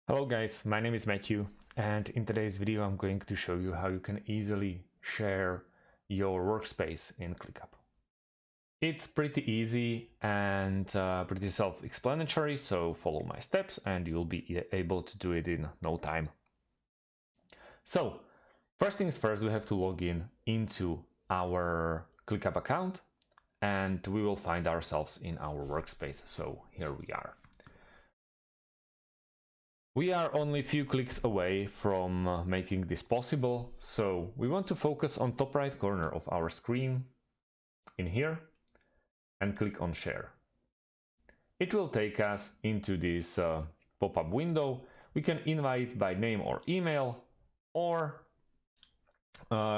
Hello guys, my name is Matthew, and in today's video I'm going to show you how you can easily share your workspace in ClickUp. It's pretty easy and pretty self-explanatory, so follow my steps and you'll be able to do it in no time. So first things first, we have to log in into our ClickUp account and we will find ourselves in our workspace. So here we are. We are only a few clicks away from making this possible, so we want to focus on top right corner of our screen in here and click on share. It will take us into this pop-up window. We can invite by name or email or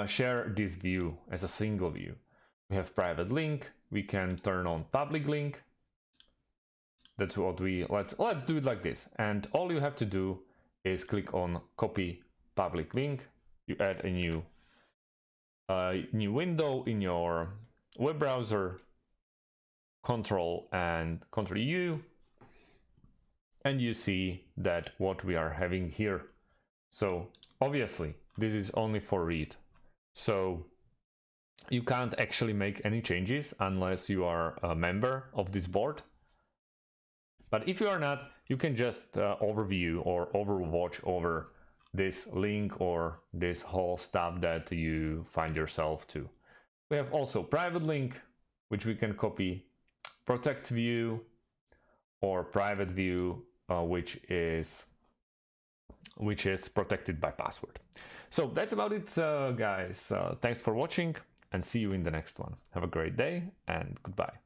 share this view as a single view. We have private link, we can turn on public link. That's what let's do it like this. And all you have to do is click on copy public link. You add a new window in your web browser, Control U, and you see that what we are having here. So obviously this is only for read. So you can't actually make any changes unless you are a member of this board. But if you are not, you can just overview or overwatch over this link or this whole stuff that you find yourself to. We have also private link, which we can copy, protect view or private view, which is protected by password. So that's about it, guys. Thanks for watching and see you in the next one. Have a great day and goodbye.